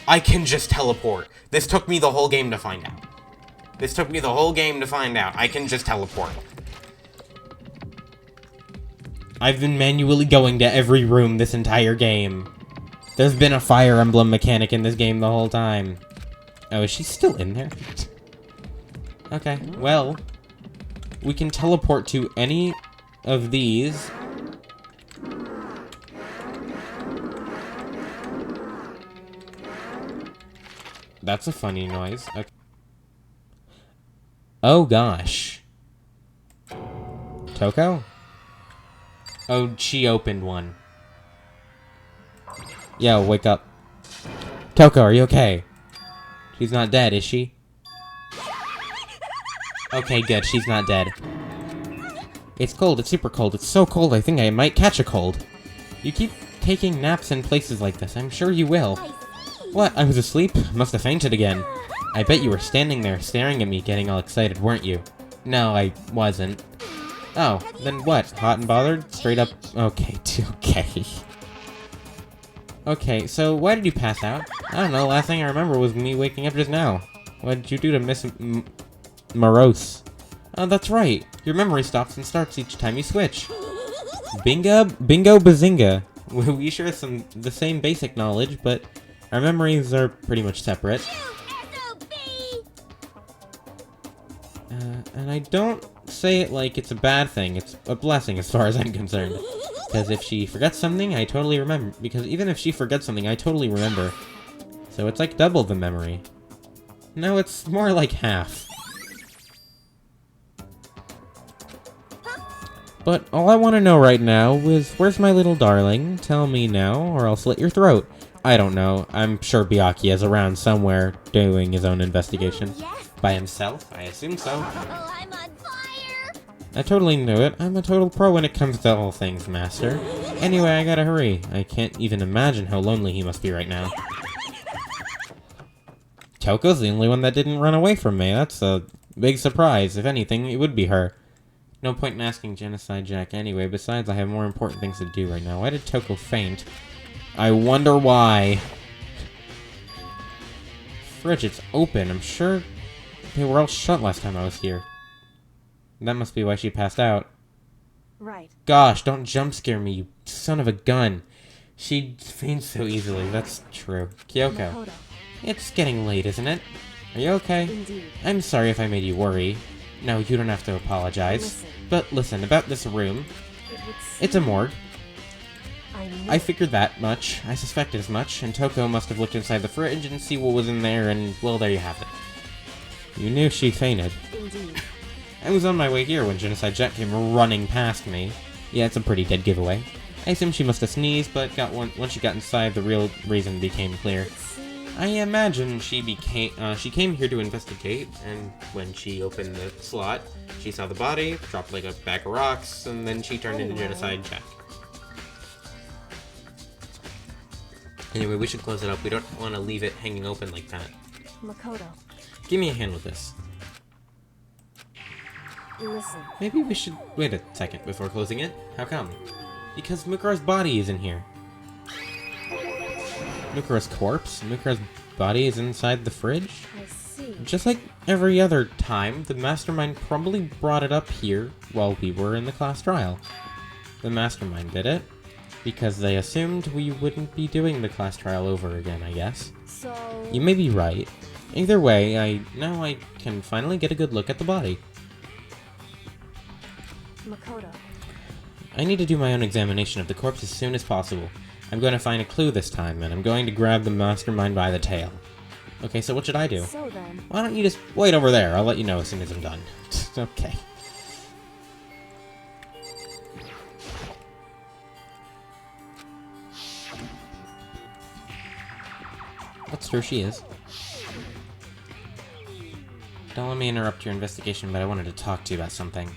I can just teleport. This took me the whole game to find out. I can just teleport. I've been manually going to every room this entire game. There's been a Fire Emblem mechanic in this game the whole time. Oh, is she still in there? Okay, well, we can teleport to any of these. That's a funny noise. Okay. Oh gosh. Toko? Oh, she opened one. Yo, wake up. Toko, are you okay? She's not dead, is she? Okay, good, she's not dead. It's cold, it's super cold, it's so cold I think I might catch a cold. You keep taking naps in places like this, I'm sure you will. What, I was asleep? Must have fainted again. I bet you were standing there staring at me getting all excited, weren't you? No, I wasn't. Oh, then what? Hot and bothered? Straight up... okay, okay. Okay, so why did you pass out? I don't know, last thing I remember was me waking up just now. What did you do to Miss Morose? Oh, that's right. Your memory stops and starts each time you switch. Bingo bazinga. We share the same basic knowledge, but our memories are pretty much separate. And I don't say it like it's a bad thing. It's a blessing as far as I'm concerned. Because if she forgets something, I totally remember. Because even if she forgets something, I totally remember. So it's like double the memory. No, it's more like half. But all I want to know right now is, where's my little darling? Tell me now, or I'll slit your throat. I don't know. I'm sure Byakuya is around somewhere doing his own investigation. Yes. By himself? I assume so. Oh, I'm on fire! I totally knew it. I'm a total pro when it comes to all things, Master. Anyway, I gotta hurry. I can't even imagine how lonely he must be right now. Toko's the only one that didn't run away from me. That's a big surprise. If anything, it would be her. No point in asking Genocide Jack anyway. Besides, I have more important things to do right now. Why did Toko faint? I wonder why. Fridge, it's open. I'm sure they were all shut last time I was here. That must be why she passed out. Right. Gosh, don't jump scare me, you son of a gun. She faints so easily. That's true. Kyoko. Makoto. It's getting late, isn't it? Are you okay? Indeed. I'm sorry if I made you worry. No, you don't have to apologize. Listen. But listen, about this room. It would It's a morgue. I I figured that much. I suspected as much, and Toko must have looked inside the fridge and see what was in there, and, well, there you have it. You knew she fainted. Indeed. I was on my way here when Genocide Jack came running past me. Yeah, it's a pretty dead giveaway. I assumed she must have sneezed, but once she got inside, the real reason became clear. I imagine she came here to investigate, and when she opened the slot, she saw the body, dropped like a bag of rocks, and then she turned into Genocide Jack. Anyway, we should close it up. We don't want to leave it hanging open like that. Makoto, Give me a hand with this. listen. Maybe we should wait a second before closing it. How come? Because Mukuro's body is in here. Mukuro's corpse? Mukuro's body is inside the fridge? I see. Just like every other time, the mastermind probably brought it up here while we were in the class trial. The mastermind did it because they assumed we wouldn't be doing the class trial over again, I guess. So... You may be right. Either way, now I can finally get a good look at the body. Makoto. I need to do my own examination of the corpse as soon as possible. I'm going to find a clue this time, and I'm going to grab the mastermind by the tail. Okay, so what should I do? So then... Why don't you just wait over there? I'll let you know as soon as I'm done. Okay. That's true, she is. Don't let me interrupt your investigation, but I wanted to talk to you about something.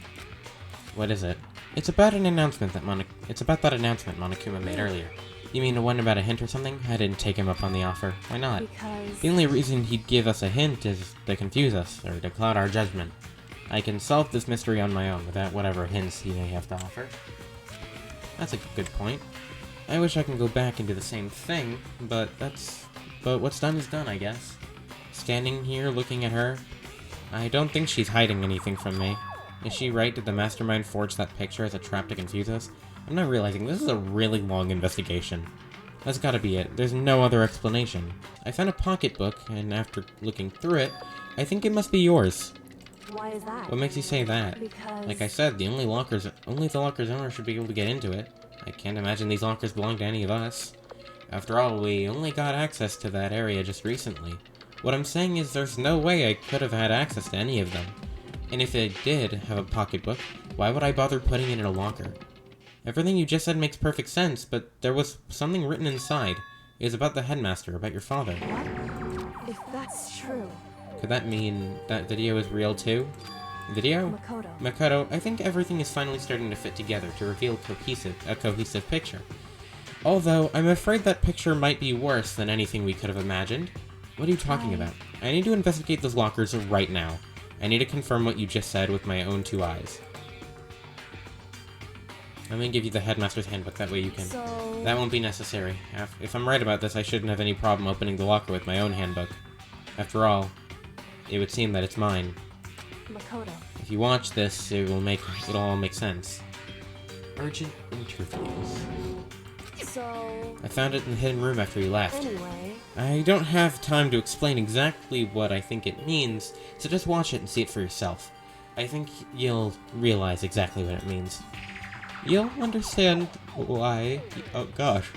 What is it? It's about an announcement that Monokuma made earlier. You mean the one about a hint or something? I didn't take him up on the offer. Why not? Because... The only reason he'd give us a hint is to confuse us, or to cloud our judgment. I can solve this mystery on my own, without whatever hints he may have to offer. That's a good point. I wish I could go back and do the same thing, but what's done is done, I guess. Standing here looking at her, I don't think she's hiding anything from me. Is she right? Did the mastermind forge that picture as a trap to confuse us? I'm not realizing this is a really long investigation. That's gotta be it. There's no other explanation. I found a pocketbook, and after looking through it, I think it must be yours. Why is that? What makes you say that? Because... Like I said, only the locker's owner should be able to get into it. I can't imagine these lockers belong to any of us. After all, we only got access to that area just recently. What I'm saying is there's no way I could have had access to any of them. And if I did have a pocketbook, why would I bother putting it in a locker? Everything you just said makes perfect sense, but there was something written inside. It was about the headmaster, about your father. What? If that's true... Could that mean that video is real too? Video? Makoto. Makoto, I think everything is finally starting to fit together to reveal a cohesive picture. Although, I'm afraid that picture might be worse than anything we could have imagined. What are you talking about? I need to investigate those lockers right now. I need to confirm what you just said with my own two eyes. I'm gonna give you the headmaster's handbook, that way you can... So... That won't be necessary. If I'm right about this, I shouldn't have any problem opening the locker with my own handbook. After all, it would seem that it's mine. Makoto. If you watch this, it'll all make sense. Urgent interviews. So... I found it in the hidden room after you left. Anyway... I don't have time to explain exactly what I think it means, so just watch it and see it for yourself. I think you'll realize exactly what it means. You'll understand why... Oh gosh.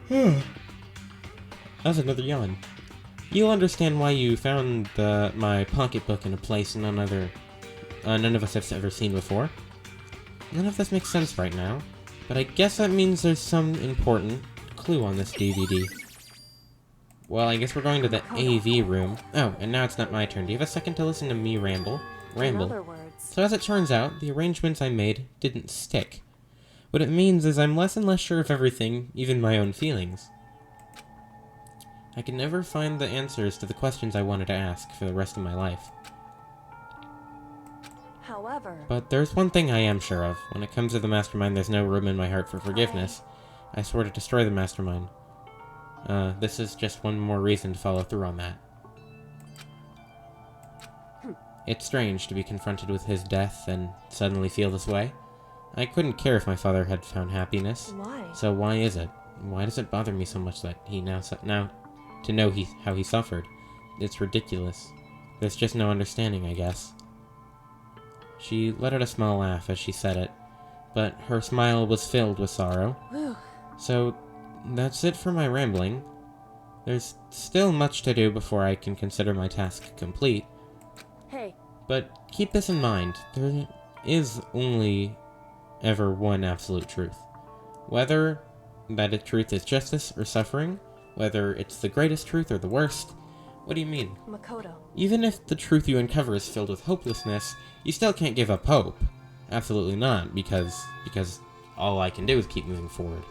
That's another yawn. You'll understand why you found my pocketbook in a place none of us have ever seen before. None of this makes sense right now, but I guess that means there's some important clue on this DVD. Well, I guess we're going to the AV room. Oh, and now it's not my turn. Do you have a second to listen to me ramble? In other words... So as it turns out, the arrangements I made didn't stick. What it means is I'm less and less sure of everything, even my own feelings. I can never find the answers to the questions I wanted to ask for the rest of my life. However... But there's one thing I am sure of. When it comes to the mastermind, there's no room in my heart for forgiveness. I swore to destroy the mastermind. This is just one more reason to follow through on that. It's strange to be confronted with his death and suddenly feel this way. I couldn't care if my father had found happiness. Why? So why is it? Why does it bother me so much that he now to know how he suffered? It's ridiculous. There's just no understanding, I guess. She let out a small laugh as she said it, but her smile was filled with sorrow. Whew. So, that's it for my rambling. There's still much to do before I can consider my task complete. Hey. But keep this in mind, there is only ever one absolute truth. Whether that truth is justice or suffering, whether it's the greatest truth or the worst, what do you mean? Makoto. Even if the truth you uncover is filled with hopelessness, you still can't give up hope. Absolutely not, because all I can do is keep moving forward.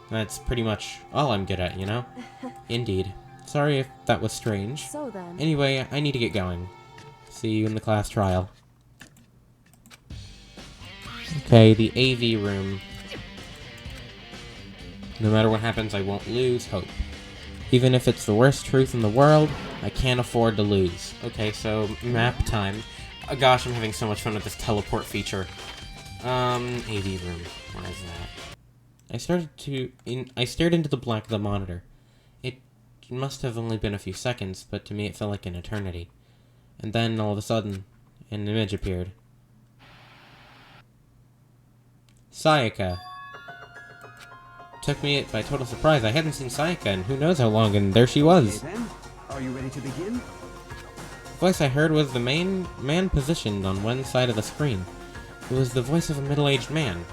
That's pretty much all I'm good at, you know? Indeed. Sorry if that was strange. So then... Anyway, I need to get going. See you in the class trial. Okay, the AV room. No matter what happens, I won't lose hope. Even if it's the worst truth in the world, I can't afford to lose. Okay, so map time. Oh, gosh, I'm having so much fun with this teleport feature. AV room. Where is that? I stared into the black of the monitor. It must have only been a few seconds, but to me it felt like an eternity. And then, all of a sudden, an image appeared. Sayaka. Took me by total surprise. I hadn't seen Sayaka in who knows how long, and there she was. Okay, then. Are you ready to begin? The voice I heard was the main man positioned on one side of the screen. It was the voice of a middle-aged man.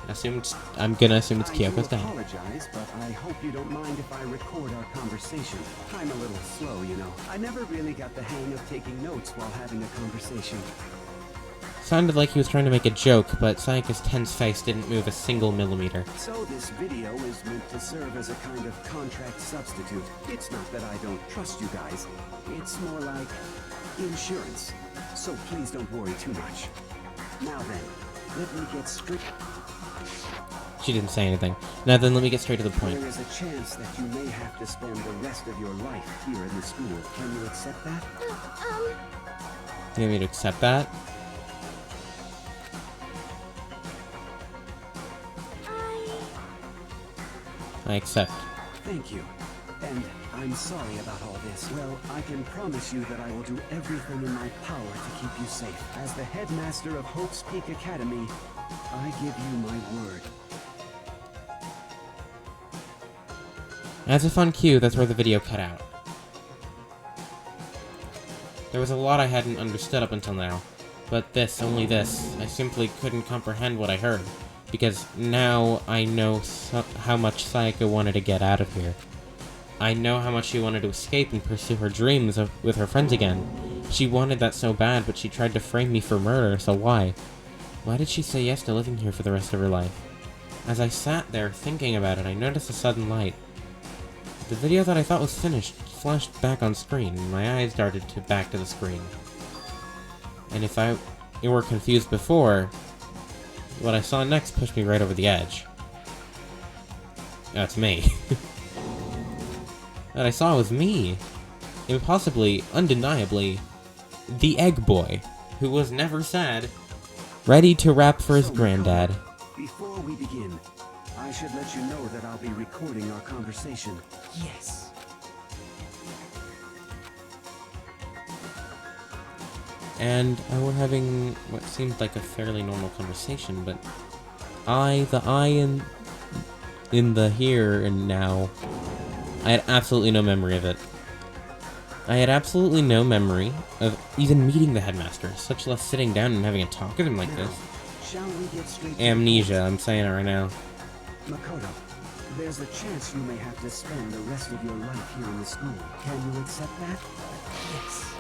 I'm gonna assume it's Kyoko's I dad. apologize, but I hope you don't mind if I record our conversation. I'm a little slow, you know. I never really got the hang of taking notes while having a conversation. Sounded like he was trying to make a joke, but Sayaka's tense face didn't move a single millimeter. So this video is meant to serve as a kind of contract substitute. It's not that I don't trust you guys. It's more like insurance. So please don't worry too much. Now then, let me get straight. She didn't say anything. Now then, let me get straight to the point. There is a chance that you may have to spend the rest of your life here in the school. Can you accept that? You want me to accept that? I accept. Thank you. And I'm sorry about all this. Well, I can promise you that I will do everything in my power to keep you safe. As the headmaster of Hope's Peak Academy, I give you my word. As if on cue, that's where the video cut out. There was a lot I hadn't understood up until now, but this, only this, I simply couldn't comprehend what I heard, because now I know how much Sayaka wanted to get out of here. I know how much she wanted to escape and pursue her dreams with her friends again. She wanted that so bad, but she tried to frame me for murder, so why? Why did she say yes to living here for the rest of her life? As I sat there thinking about it, I noticed a sudden light. The video that I thought was finished flashed back on screen, and my eyes darted back to the screen. And if you were confused before, what I saw next pushed me right over the edge. That's me. What I saw was me. Impossibly, undeniably, the egg boy, who was never sad, ready to rap for his So, granddad. Before we begin, I should let you know that I'll be recording our conversation. Yes. And we're having what seemed like a fairly normal conversation, but the I in the here and now, I had absolutely no memory of it. I had absolutely no memory of even meeting the headmaster, such less sitting down and having a talk with him like this. Shall we get straight to Amnesia, I'm saying it right now. Makoto, there's a chance you may have to spend the rest of your life here in the school. Can you accept that? Yes.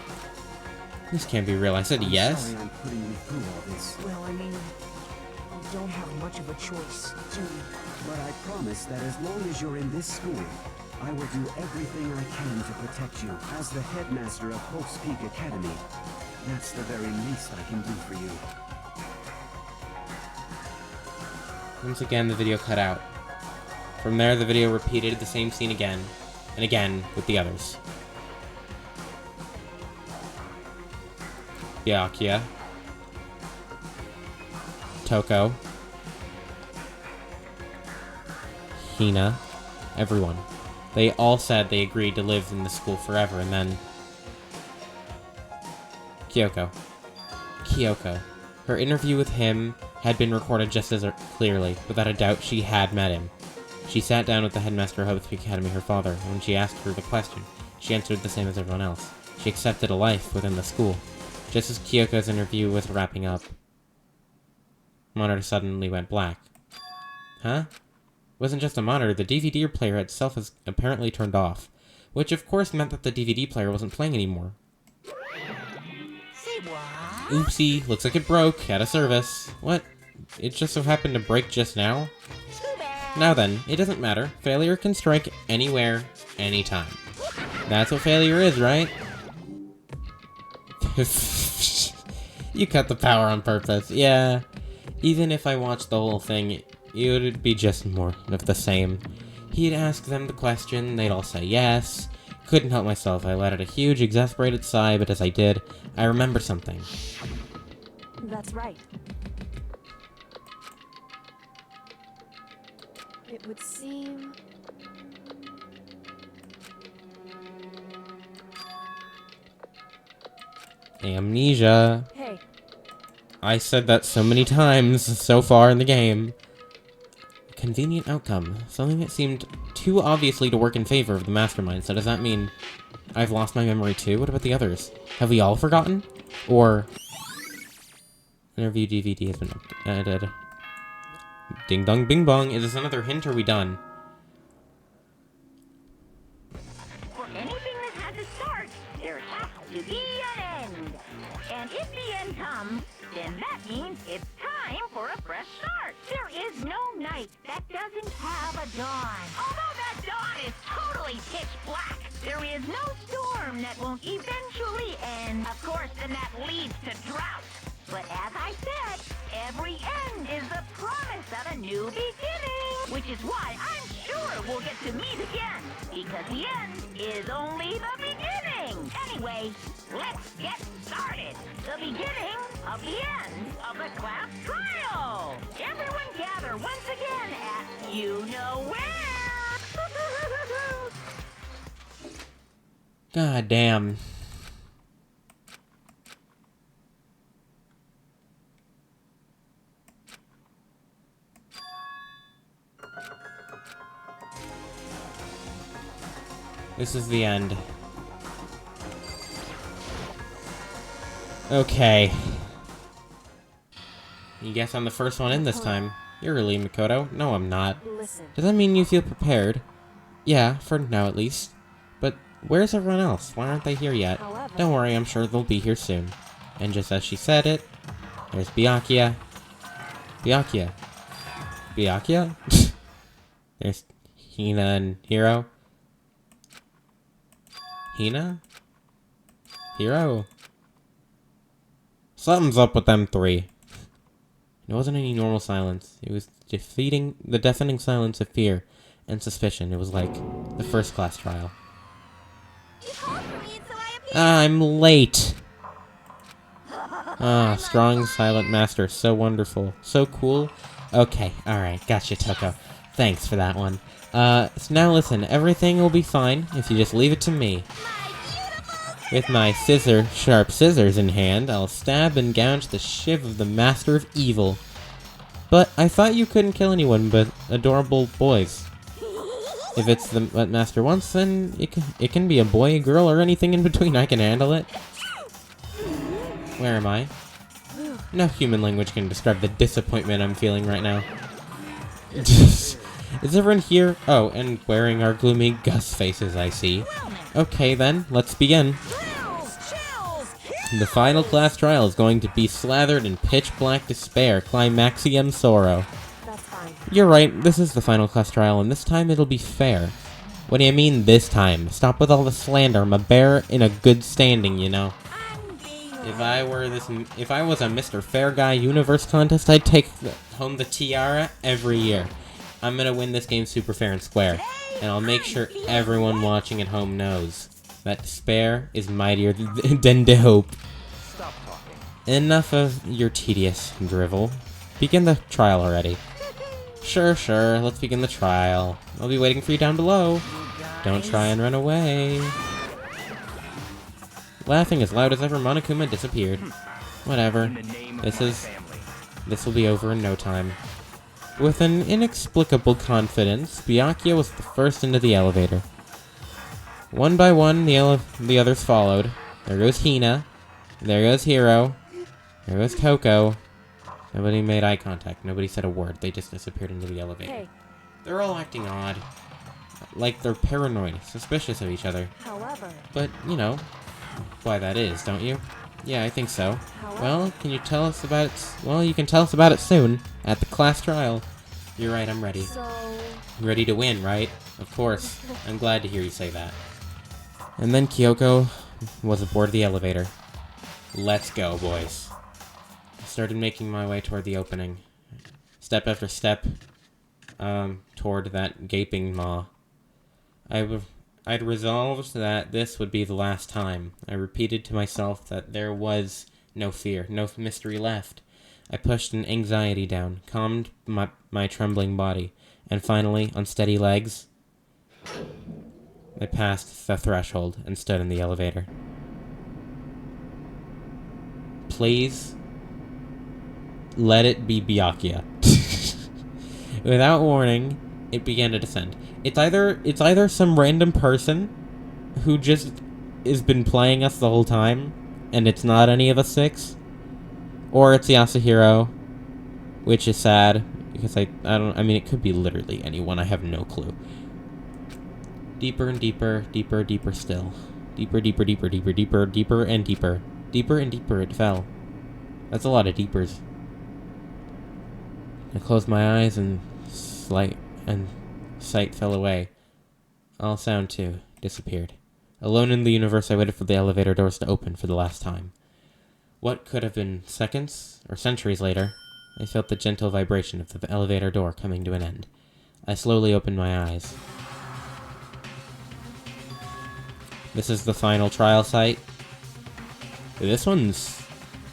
This can't be real. I said I'm yes? sorry I'm putting you through all this. Well, I mean, we don't have much of a choice, do we? But I promise that as long as you're in this school, I will do everything I can to protect you. As the headmaster of Hope's Peak Academy, that's the very least I can do for you. Once again, the video cut out. From there, the video repeated the same scene again, and again with the others. Byakuya. Toko. Hina. Everyone. They all said they agreed to live in the school forever, and then... Kyoko. Her interview with him had been recorded just as clearly. Without a doubt, she had met him. She sat down with the headmaster of Hope's Peak Academy, her father, and when she asked her the question, she answered the same as everyone else. She accepted a life within the school. Just as Kyoko's interview was wrapping up, monitor suddenly went black. Huh? It wasn't just a monitor, the DVD player itself was apparently turned off, which of course meant that the DVD player wasn't playing anymore. Say what? Oopsie, looks like it broke, out of service. What? It just so happened to break just now? Too bad. Now then, it doesn't matter. Failure can strike anywhere, anytime. That's what failure is, right? You cut the power on purpose. Yeah. Even if I watched the whole thing, it would be just more of the same. He'd ask them the question, they'd all say yes. couldn't help myself. I let out a huge, exasperated sigh, but as I did, I remembered something. That's right. It would seem... Amnesia. Hey, I said that so many times so far in the game. Convenient outcome. Something that seemed too obviously to work in favor of the mastermind. So does that mean I've lost my memory too? What about the others? Have we all forgotten? Or... Interview DVD has been edited. Ding dong bing bong. Is this another hint or are we done? For anything that had to start, there has to be an end. And if the end comes, then that means it's time for a fresh start. There is no night that doesn't have a dawn. Although that dawn is totally pitch black, there is no storm that won't eventually end. Of course, then that leads to drought. But as I said, every end is the promise of a new beginning. Which is why I'm sure we'll get to meet again. Because the end is only the beginning. Anyway, let's get started. The beginning of the end of the class trial. Everyone gather once again at you know where. God damn. This is the end. Okay. You guess I'm the first one in this time. You're early, Makoto. No, I'm not. listen. Does that mean you feel prepared? Yeah, for now at least. But where's everyone else? Why aren't they here yet? However- Don't worry, I'm sure they'll be here soon. And just as she said it, there's Byakuya. Byakuya. Byakuya? There's Hina and Hiro. Hina? Hiro? Something's up with them three. It wasn't any normal silence. It was defeating the deafening silence of fear and suspicion. It was like the first class trial. You called for me, and so I appeared. I'm late! Ah, strong, silent master. So wonderful. So cool. Okay, alright. Gotcha, Toko. Thanks for that one. So now listen. Everything will be fine if you just leave it to me. With my sharp scissors in hand, I'll stab and gouge the shiv of the master of evil. But I thought you couldn't kill anyone but adorable boys. If it's what master wants, then it can be a boy, a girl, or anything in between. I can handle it. Where am I? No human language can describe the disappointment I'm feeling right now. Is everyone here? Oh, and wearing our gloomy Gus faces, I see. Okay then, let's begin. The final class trial is going to be slathered in pitch black despair, climaxium sorrow. That's fine. You're right, this is the final class trial, and this time it'll be fair. What do you mean, this time? Stop with all the slander. I'm a bear in a good standing, you know. If I was a Mr. Fair Guy Universe contest, I'd take home the tiara every year. I'm gonna win this game super fair and square, and I'll make sure everyone watching at home knows that despair is mightier than hope. Stop talking. Enough of your tedious drivel. Begin the trial already. Sure, let's begin the trial. I'll be waiting for you down below. Don't try and run away. Laughing as loud as ever, Monokuma disappeared. Whatever. In the name of my family. This will be over in no time. With an inexplicable confidence, Byakuya was the first into the elevator. One by one, the others followed. There goes Hina. There goes Hiro. There goes Toko. Nobody made eye contact. Nobody said a word. They just disappeared into the elevator. Hey, They're all acting odd. Like they're paranoid, suspicious of each other. however, But, you know, why that is, don't you? Yeah, I think so. Well, can you tell us about it? Well, you can tell us about it soon, at the class trial. You're right, I'm ready. so... Ready to win, right? Of course. I'm glad to hear you say that. And then Kyoko was aboard the elevator. Let's go, boys. I started making my way toward the opening. Step after step, toward that gaping maw. I'd resolved that this would be the last time. I repeated to myself that there was no fear, no mystery left. I pushed an anxiety down, calmed my trembling body, and finally, on steady legs, I passed the threshold and stood in the elevator. Please, let it be Byakuya. Without warning, it began to descend. It's either some random person who just has been playing us the whole time, and it's not any of us six, or it's Yasuhiro, which is sad because I mean it could be literally anyone. I have no clue. Deeper and deeper, deeper, deeper still. Deeper, deeper, deeper, deeper, deeper, deeper and deeper. Deeper and deeper it fell. That's a lot of deepers. I closed my eyes and sight fell away. All sound, too, disappeared. Alone in the universe, I waited for the elevator doors to open for the last time. What could have been seconds or centuries later, I felt the gentle vibration of the elevator door coming to an end. I slowly opened my eyes. This is the final trial site. This one's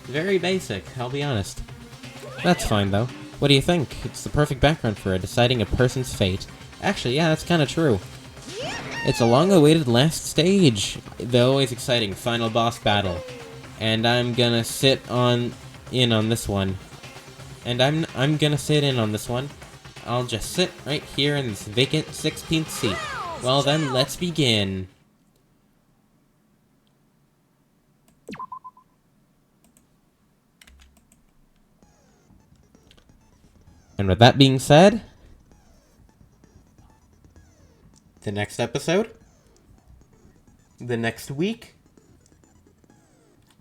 very basic, I'll be honest. That's fine, though. What do you think? It's the perfect background for deciding a person's fate. Actually, yeah, that's kind of true. It's a long-awaited last stage. The always exciting final boss battle. And I'm gonna sit in on this one. And I'm gonna sit in on this one. I'll just sit right here in this vacant 16th seat. Well then, let's begin. And with that being said, the next episode, the next week,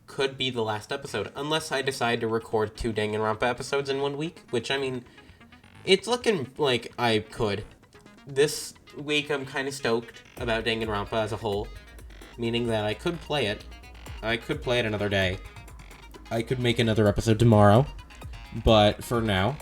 could be the last episode. Unless I decide to record 2 Danganronpa episodes in 1 week, which, I mean, it's looking like I could. This week, I'm kind of stoked about Danganronpa as a whole, meaning that I could play it. I could play it another day. I could make another episode tomorrow, but for now,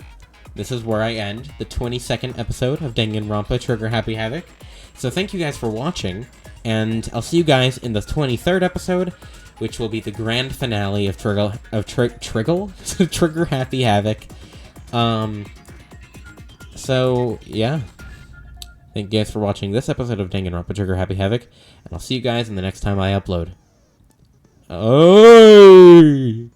this is where I end the 22nd episode of Danganronpa Trigger Happy Havoc. So thank you guys for watching, and I'll see you guys in the 23rd episode, which will be the grand finale of Trigger Happy Havoc. So yeah, thank you guys for watching this episode of Danganronpa Trigger Happy Havoc, and I'll see you guys in the next time I upload. Oh.